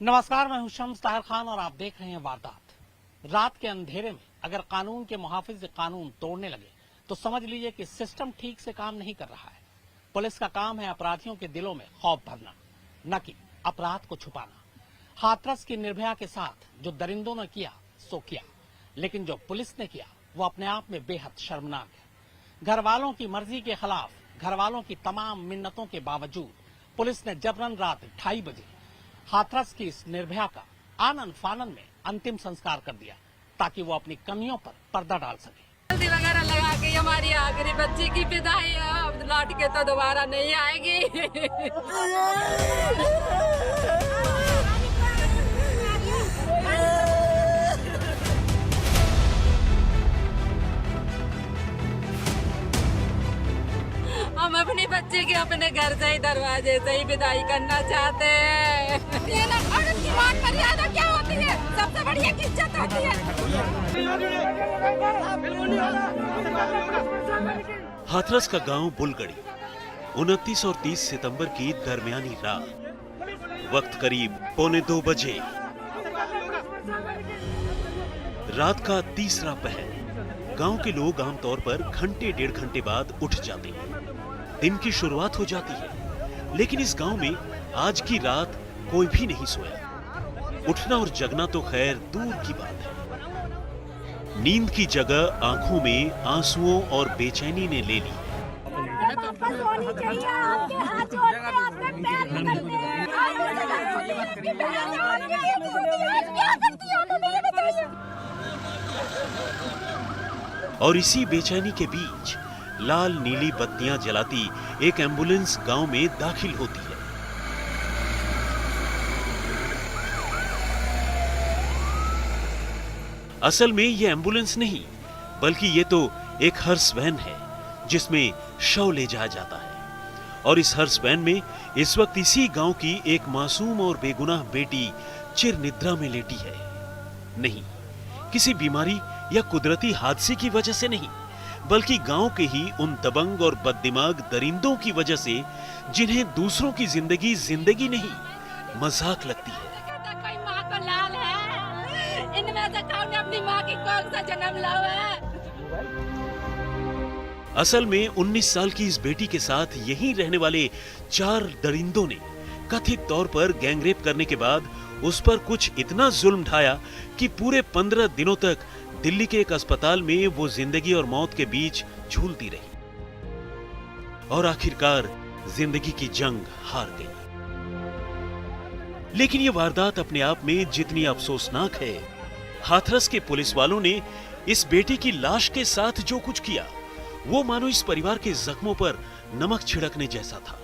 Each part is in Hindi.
नमस्कार, मैं हूं शम्स ताहिर खान और आप देख रहे हैं वारदात। रात के अंधेरे में अगर कानून के मुहाफिज कानून तोड़ने लगे तो समझ लीजिए कि सिस्टम ठीक से काम नहीं कर रहा है। पुलिस का काम है अपराधियों के दिलों में खौफ भरना, न कि अपराध को छुपाना। हाथरस की निर्भया के साथ जो दरिंदों ने किया सो किया, लेकिन जो पुलिस ने किया वो अपने आप में बेहद शर्मनाक है। घर वालों की मर्जी के खिलाफ, घर वालों की तमाम मिन्नतों के बावजूद पुलिस ने जबरन रात 2:30 बजे हाथरस की इस निर्भया का आनन फानन में अंतिम संस्कार कर दिया ताकि वो अपनी कमियों पर पर्दा डाल सके। हल्दी वगैरह लगा के हमारी आखिरी बच्ची की विदाई अब लौट के तो दोबारा नहीं आएगी। हम अपनी बच्ची के अपने घर से ही दरवाजे से ही विदाई करना चाहते हैं। औरत की मान मर्यादा क्या होती है? सबसे बड़ी एक इज्जत होती है। हाथरस का गांव बुलगड़ी 29 और 30 सितंबर की दरमियानी रात, वक्त करीब 1:45 बजे। रात का तीसरा पहर। गांव के लोग आमतौर पर घंटे 1.5 घंटे बाद उठ जाते हैं। दिन की शुरुआत हो जाती है, लेकिन इस गांव में आज की रात कोई भी नहीं सोया। उठना और जगना तो खैर दूर की बात है। नींद की जगह आंखों में आंसुओं और बेचैनी ने ले ली। और इसी बेचैनी के बीच लाल नीली बत्तियां जलाती एक एम्बुलेंस गांव में दाखिल होती है। असल में यह एम्बुलेंस नहीं, बल्कि ये तो एक हर्स वैन है जिसमें शव ले जाया जाता है। और इस हर्स वैन में इस वक्त इसी गांव की एक मासूम और बेगुनाह बेटी चिर निद्रा में लेटी है। नहीं, किसी बीमारी या कुदरती हादसे की वजह से नहीं, बल्कि गांव के ही उन दबंग और बददिमाग दरिंदों की वजह से जिन्हें दूसरों की जिंदगी जिंदगी नहीं मजाक लगती है। कोई माँ को लाल है, इनमें से कौन ने अपनी माँ की कोख से जन्म लाया है? असल में 19 साल की इस बेटी के साथ यहीं रहने वाले 4 दरिंदों ने कथित तौर पर गैंगरेप करने के बाद उस पर कुछ इतना जुल्म ढाया कि पूरे 15 दिनों तक दिल्ली के एक अस्पताल में वो जिंदगी और मौत के बीच झूलती रही और आखिरकार जिंदगी की जंग हार गई। लेकिन ये वारदात अपने आप में जितनी अफसोसनाक है, हाथरस के पुलिस वालों ने इस बेटी की लाश के साथ जो कुछ किया वो मानो इस परिवार के जख्मों पर नमक छिड़कने जैसा था।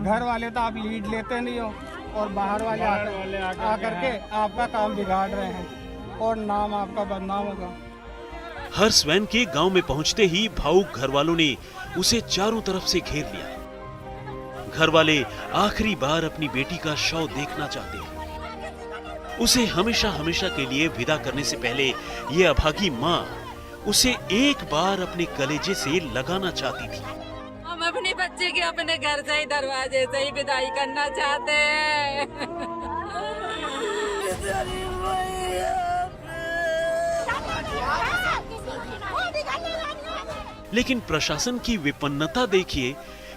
घर वाले तो आप लीड लेते नहीं हो और बाहर वाले आकर के आपका काम बिगाड़ रहे हैं और नाम आपका बदनाम होगा। हर्स वैन के गांव में पहुंचते ही भावुक घर वालों ने उसे चारों तरफ से घेर लिया। घर वाले आखिरी बार अपनी बेटी का शव देखना चाहते हैं। उसे हमेशा हमेशा के लिए विदा करने से पहले ये अभागी माँ उसे एक बार अपने कलेजे से लगाना चाहती थी। हम अपनी बच्ची के अपने घर से ही दरवाजे से ही विदाई करना चाहते हैं। लेकिन प्रशासन की विपन्नता देखिए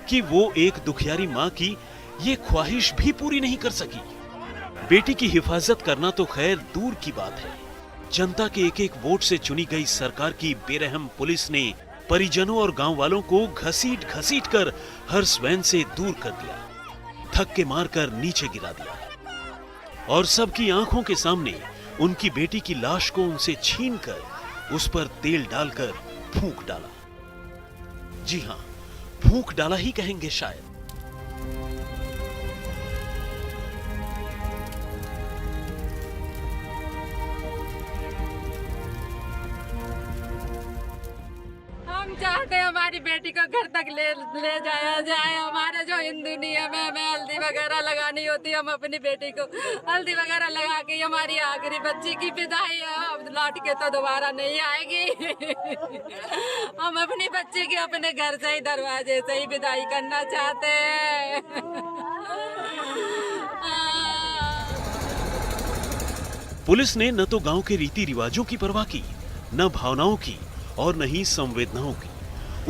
कि वो एक दुखियारी माँ की ये ख्वाहिश भी पूरी नहीं कर सकी। बेटी की हिफाजत करना तो खैर दूर की बात है, जनता के एक एक वोट से चुनी गई सरकार की बेरहम पुलिस ने परिजनों और गांव वालों को घसीट घसीट कर हर्स वैन से दूर कर दिया, धक्के मारकर नीचे गिरा दिया और सबकी आंखों के सामने उनकी बेटी की लाश को उनसे छीनकर उस पर तेल डालकर फूंक डाला। जी हां, फूंक डाला ही कहेंगे शायद। हम चाहते हैं हमारी बेटी को घर तक ले जाया जाए। हमारे जो हिंदू नियम है, हमें हल्दी वगैरह लगानी होती है, हम अपनी बेटी को हल्दी वगैरह लगा के हमारी आखिरी बच्ची की विदाई अब लौट के तो दोबारा नहीं आएगी। हम अपनी बच्ची के अपने घर से ही दरवाजे से ही विदाई करना चाहते हैं। पुलिस ने न तो गांव के रीति रिवाजों की परवाह की, न भावनाओं की और न ही संवेदनाओं की।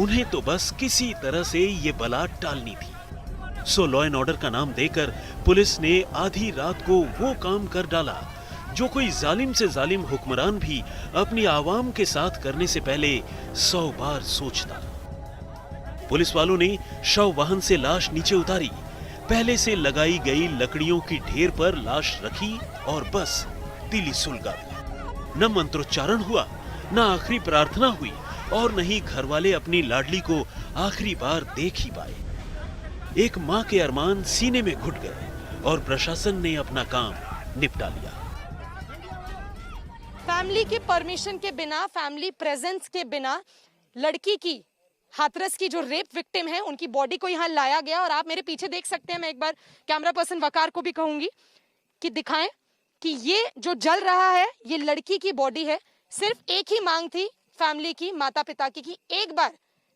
उन्हें तो बस किसी तरह से ये बला टालनी थी। सो लॉ एंड ऑर्डर का नाम देकर पुलिस ने आधी रात को वो काम कर डाला जो कोई जालिम से जालिम हुक्मरान भी अपनी आवाम के साथ करने से पहले 100 बार सोचता। पुलिस वालों ने शव वाहन से लाश नीचे उतारी, पहले से लगाई गई लकड़ियों की ढेर पर लाश रखी और बस तिली सुलगा दी। न मंत्रोच्चारण हुआ, न आखिरी प्रार्थना हुई और न ही घर वाले अपनी लाडली को आखिरी बार देख ही पाए। एक मां के अरमान सीने में घुट गए और प्रशासन ने अपना काम निपटा लिया। फैमिली की परमिशन के बिना, फैमिली प्रेजेंस के बिना लड़की की, हाथरस की जो रेप विक्टिम है, उनकी बॉडी को यहाँ लाया गया। और आप मेरे पीछे देख सकते हैं, मैं एक बार कैमरा पर्सन वकार को भी कहूंगी कि दिखाएं कि ये जो जल रहा है ये लड़की की बॉडी है। सिर्फ एक ही मांग थी फैमिली की, माता पिता की, कि एक बार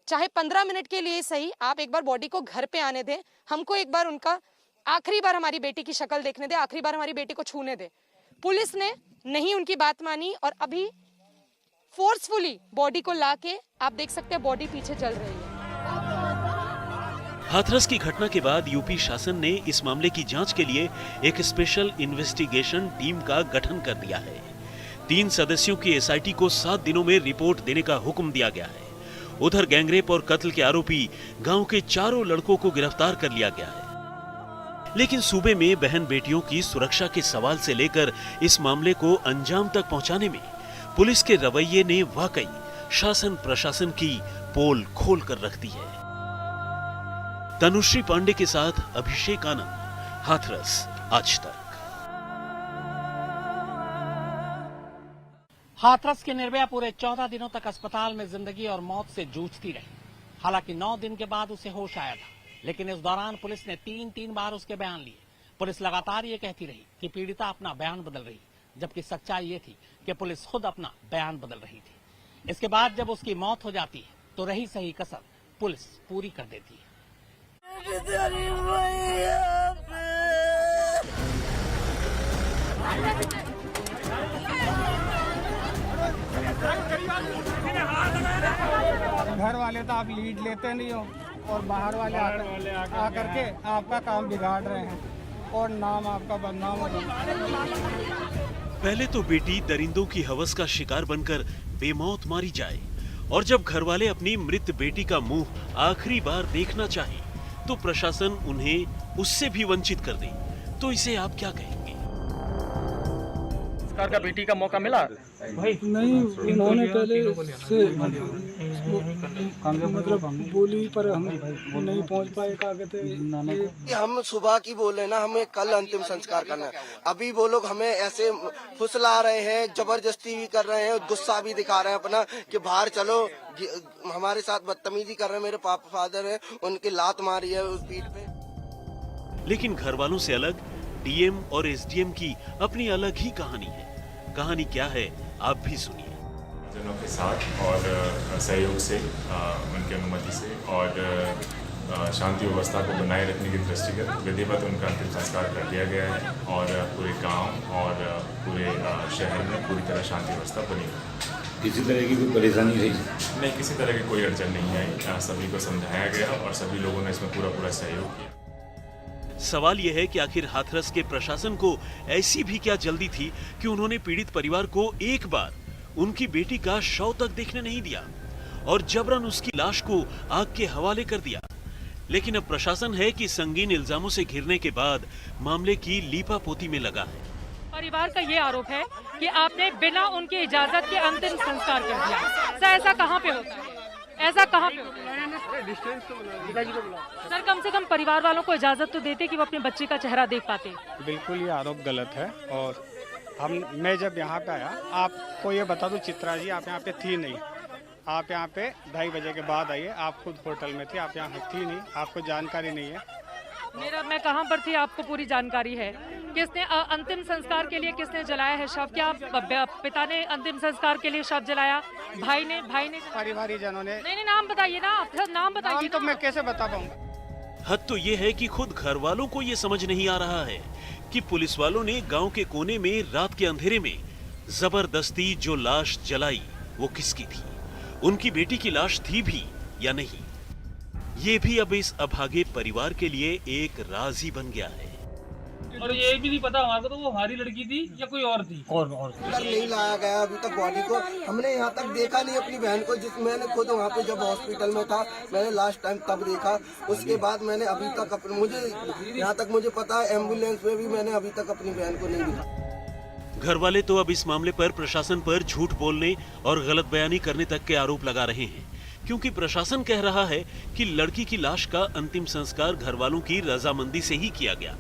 चाहे 15 मिनट के लिए सही आप एक बार बॉडी को घर पे आने दें, हमको एक बार उनका आखिरी बार हमारी बेटी की शक्ल देखने दे, आखिरी बार हमारी बेटी को छूने दे। पुलिस ने नहीं उनकी बात मानी और अभी फोर्सफुली बॉडी को लाके आप देख सकते हैं बॉडी पीछे चल रही है। हाथरस की घटना के बाद यूपी शासन ने इस मामले की जांच के लिए एक स्पेशल इन्वेस्टिगेशन टीम का गठन कर दिया है। 3 सदस्यों की एसआईटी को 7 दिनों में रिपोर्ट देने का हुक्म दिया गया है। उधर गैंगरेप और कत्ल के आरोपी गांव के 4 लड़कों को गिरफ्तार कर लिया गया है। लेकिन सूबे में बहन बेटियों की सुरक्षा के सवाल से लेकर इस मामले को अंजाम तक पहुंचाने में पुलिस के रवैये ने वाकई शासन प्रशासन की पोल खोल कर रख दी है। तनुश्री पांडे के साथ अभिषेक आनंद, हाथरस, आज तक। हाथरस की निर्भया पूरे 14 दिनों तक अस्पताल में जिंदगी और मौत से जूझती रही। हालांकि 9 दिन के बाद उसे होश आया था, लेकिन इस दौरान पुलिस ने 3 बार उसके बयान लिए। पुलिस लगातार ये कहती रही कि पीड़िता अपना बयान बदल रही, जबकि सच्चाई ये थी कि पुलिस खुद अपना बयान बदल रही थी। इसके बाद जब उसकी मौत हो जाती है तो रही सही कसर पुलिस पूरी कर देती है। घर वाले तो आप लीड लेते नहीं हो और बाहर वाले आकर के आपका काम बिगाड़ रहे हैं और नाम आपका बदनाम हो रहा है। पहले तो बेटी दरिंदों की हवस का शिकार बनकर बेमौत मारी जाए और जब घर वाले अपनी मृत बेटी का मुंह आखिरी बार देखना चाहे तो प्रशासन उन्हें उससे भी वंचित कर दे, तो इसे आप क्या कहेंगे? सरकार का बेटी का मौका मिला भाई नहीं, इन्होंने पहले से मतलब बोली पर हम नहीं पहुंच पाए। क्या कहते हैं, हम सुबह की बोले ना, हमें कल अंतिम संस्कार करना है। अभी वो लोग हमें ऐसे फुसला रहे हैं, जबरदस्ती भी कर रहे हैं, गुस्सा भी दिखा रहे हैं अपना कि बाहर चलो, हमारे साथ बदतमीजी कर रहे हैं। मेरे पापा फादर है, उनकी लात मारी है उस पीठ पे। लेकिन घर वालों से अलग डीएम और एसडीएम की अपनी अलग ही कहानी है। कहानी क्या है आप भी सुनिए। जनों के साथ और सहयोग से, उनकी अनुमति से और शांति व्यवस्था को बनाए रखने की दृष्टिगत विधिवत उनका अंतिम संस्कार कर दिया गया है और पूरे गांव और पूरे शहर में पूरी तरह शांति व्यवस्था बनी है। किसी तरह की कोई परेशानी रही नहीं, किसी तरह की कोई अड़चन नहीं आई। सभी को समझाया गया और सभी लोगों ने इसमें पूरा सहयोग किया। सवाल यह है कि आखिर हाथरस के प्रशासन को ऐसी भी क्या जल्दी थी कि उन्होंने पीड़ित परिवार को एक बार उनकी बेटी का शव तक देखने नहीं दिया और जबरन उसकी लाश को आग के हवाले कर दिया। लेकिन अब प्रशासन है कि संगीन इल्जामों से घिरने के बाद मामले की लीपापोती में लगा है। परिवार का ये आरोप है कि आपने बिना उनकी इजाजत के अंतिम संस्कार कर दिया। सर, ऐसा कहाँ पे होता है? ऐसा कहाँ पे होता है? सर, कम से कम परिवार वालों को इजाजत तो देते कि वो अपने बच्चे का चेहरा देख पाते। बिल्कुल ये आरोप गलत है। और मैं जब यहाँ पे आया, आपको ये बता दूं चित्रा जी, आप यहाँ पे थी नहीं। आप यहाँ पे 2:30 बजे के बाद आइए, आप खुद होटल में थी, आप यहाँ थी नहीं, आपको जानकारी नहीं है। मैं कहाँ पर थी आपको पूरी जानकारी है। किसने अंतिम संस्कार के लिए किसने जलाया है शव? क्या पिता ने अंतिम संस्कार के लिए शव जलाया? भाई ने परिवारी जनों ने। नहीं, नाम बताइए ना, नाम बताइए। तो मैं कैसे बता पाऊंगा? हद तो ये है कि खुद घर वालों को ये समझ नहीं आ रहा है कि पुलिस वालों ने गांव के कोने में रात के अंधेरे में जबरदस्ती जो लाश जलाई वो किसकी थी, उनकी बेटी की लाश थी भी या नहीं। ये भी अब इस अभागे परिवार के लिए एक राज ही बन गया है। और ये भी नहीं पता हमारे को तो वो हमारी लड़की थी या कोई और थी। और नहीं लाया गया अभी तक बॉडी को, हमने यहाँ तक देखा नहीं अपनी बहन को, जिस मैंने खुद वहाँ पे जब हॉस्पिटल में था मैंने लास्ट टाइम तब देखा, उसके बाद मैंने अभी तक मुझे यहाँ तक मुझे पता है एम्बुलेंस में भी मैंने अभी तक अपनी बहन को नहीं देखा। घर वाले तो अब इस मामले पर प्रशासन पर झूठ बोलने और गलत बयानी करने तक के आरोप लगा रहे हैं, क्योंकि प्रशासन कह रहा है कि लड़की की लाश का अंतिम संस्कार घर वालों की रजामंदी से ही किया गया,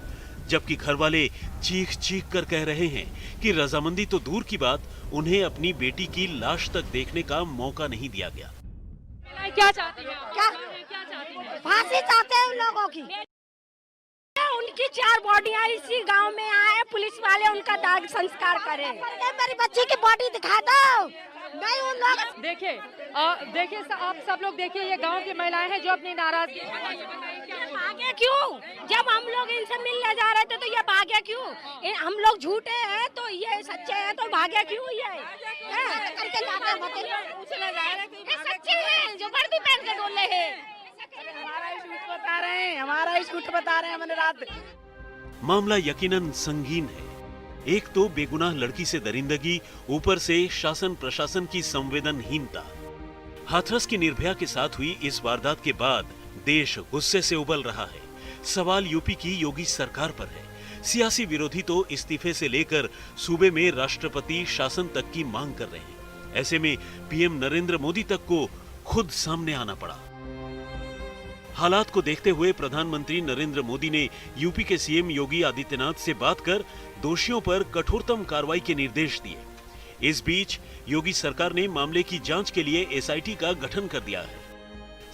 जबकि घर वाले चीख चीख कर कह रहे हैं कि रजामंदी तो दूर की बात, उन्हें अपनी बेटी की लाश तक देखने का मौका नहीं दिया गया। क्या चाहते हैं आप? क्या चाहते हैं? फांसी चाहते हैं उन लोगों की। उनकी 4 बॉडियां इसी गांव में आए, पुलिस वाले उनका दाग संस्कार करें। मेरी बच्ची की बॉडी दिखा दो। नहीं उन लोग देखिए आप सब लोग देखिए, ये गांव की महिलाएं हैं जो अपनी नाराजगी भागे क्यों? जब हम लोग इनसे मिलने जा रहे थे तो ये भागे क्यों? हम लोग झूठे हैं तो ये सच्चे हैं तो भागे क्यों? ये करके सच्चे हैं जो वर्दी पहन के डोले हैं। हमारा ही झूठ बता रहे हैं, हमारा ही झूठ बता रहे हैं। मैंने रात मामला यकीनन संगीन है। एक तो बेगुनाह लड़की से दरिंदगी, ऊपर से शासन प्रशासन की संवेदनहीनता। हाथरस की निर्भया के साथ हुई इस वारदात के बाद देश गुस्से से उबल रहा है। सवाल यूपी की योगी सरकार पर है। सियासी विरोधी तो इस्तीफे से लेकर सूबे में राष्ट्रपति शासन तक की मांग कर रहे हैं। ऐसे में पीएम नरेंद्र मोदी तक को खुद सामने आना पड़ा। हालात को देखते हुए प्रधानमंत्री नरेंद्र मोदी ने यूपी के सीएम योगी आदित्यनाथ से बात कर दोषियों पर कठोरतम कार्रवाई के निर्देश दिए। इस बीच योगी सरकार ने मामले की जांच के लिए एसआईटी का गठन कर दिया है।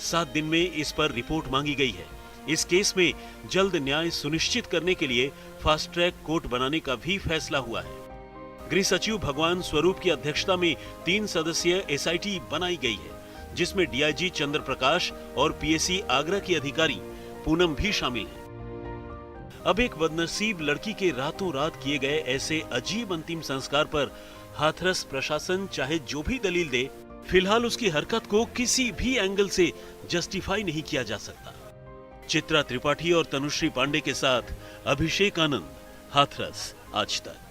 7 दिन में इस पर रिपोर्ट मांगी गई है। इस केस में जल्द न्याय सुनिश्चित करने के लिए फास्ट ट्रैक कोर्ट बनाने का भी फैसला हुआ है। गृह सचिव भगवान स्वरूप की अध्यक्षता में 3 सदस्यीय एसआईटी बनाई गई है, जिसमें डीआईजी चंद्र प्रकाश और पीएसी आगरा की अधिकारी पूनम भी शामिल है। अब एक बदनसीब लड़की के रातों रात किए गए ऐसे अजीब अंतिम संस्कार पर हाथरस प्रशासन चाहे जो भी दलील दे, फिलहाल उसकी हरकत को किसी भी एंगल से जस्टिफाई नहीं किया जा सकता। चित्रा त्रिपाठी और तनुश्री पांडे के साथ अभिषेक आनंद, हाथरस आज तक।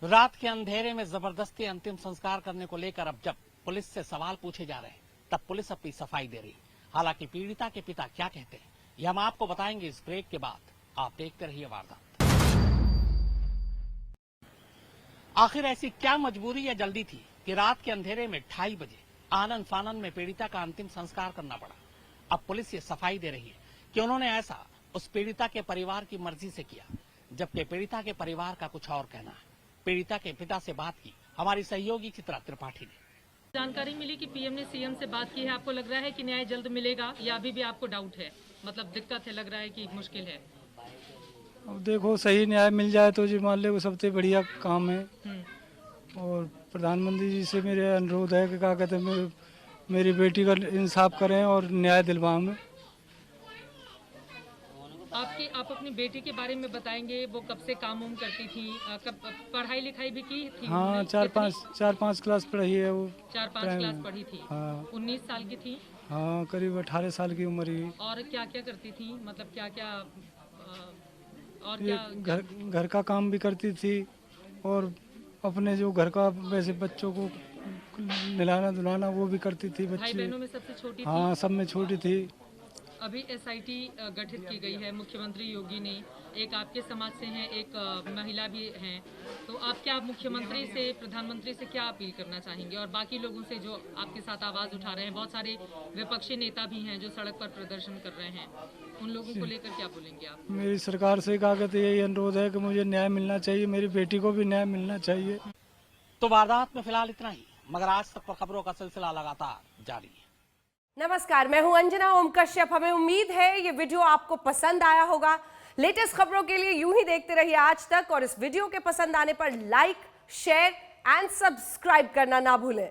रात के अंधेरे में जबरदस्ती अंतिम संस्कार करने को लेकर अब जब पुलिस से सवाल पूछे जा रहे हैं, तब पुलिस अपनी सफाई दे रही। हालांकि पीड़िता के पिता क्या कहते हैं ये हम आपको बताएंगे इस ब्रेक के बाद। आप देखते रहिए वारदात। आखिर ऐसी क्या मजबूरी या जल्दी थी कि रात के अंधेरे में 2:30 बजे आनंद फानंद में पीड़िता का अंतिम संस्कार करना पड़ा। अब पुलिस ये सफाई दे रही है कि उन्होंने ऐसा उस पीड़िता के परिवार की मर्जी से किया, जबकि पीड़िता के परिवार का कुछ और कहना है। पीड़िता के पिता से बात की हमारी सहयोगी चित्रा त्रिपाठी ने। जानकारी मिली कि पीएम ने सीएम से बात की है। आपको लग रहा है कि न्याय जल्द मिलेगा या अभी भी आपको डाउट है, मतलब दिक्कत है, लग रहा है कि मुश्किल है? अब देखो सही न्याय मिल जाए तो जी मान ले वो सबसे बढ़िया काम है। और प्रधानमंत्री जी से मेरे अनुरोध है कि क्या कहते हैं मेरी बेटी का इंसाफ करें और न्याय दिलवाएं। आप अपनी बेटी के बारे में बताएंगे, वो कब से काम वाम करती थी, कब पढ़ाई लिखाई भी की थी? हाँ 4-5 क्लास पढ़ी है वो। 4-5 क्लास पढ़ी थी। हाँ। 19 साल की थी। हाँ करीब 18 साल की उम्र ही। और क्या क्या करती थी, मतलब क्या क्या और क्या? घर का काम भी करती थी और अपने जो घर का वैसे बच्चों को नहलाना धुलाना वो भी करती थी। भाई बहनों में सबसे छोटी थी? हाँ सब में छोटी थी। अभी एसआईटी गठित की गई है मुख्यमंत्री योगी ने। एक आपके समाज से हैं, एक महिला भी हैं, तो आप क्या मुख्यमंत्री से, प्रधानमंत्री से क्या अपील करना चाहेंगे और बाकी लोगों से जो आपके साथ आवाज उठा रहे हैं? बहुत सारे विपक्षी नेता भी हैं जो सड़क पर प्रदर्शन कर रहे हैं, उन लोगों को लेकर क्या बोलेंगे आप? मेरी सरकार से कहा कहते यही अनुरोध है कि मुझे न्याय मिलना चाहिए, मेरी बेटी को भी न्याय मिलना चाहिए। तो वारदात में फिलहाल इतना ही, मगर आज तक पर खबरों का सिलसिला लगातार जारी है। नमस्कार, मैं हूं अंजना ओम कश्यप। हमें उम्मीद है ये वीडियो आपको पसंद आया होगा। लेटेस्ट खबरों के लिए यूं ही देखते रहिए आज तक और इस वीडियो के पसंद आने पर लाइक, शेयर एंड सब्सक्राइब करना ना भूलें।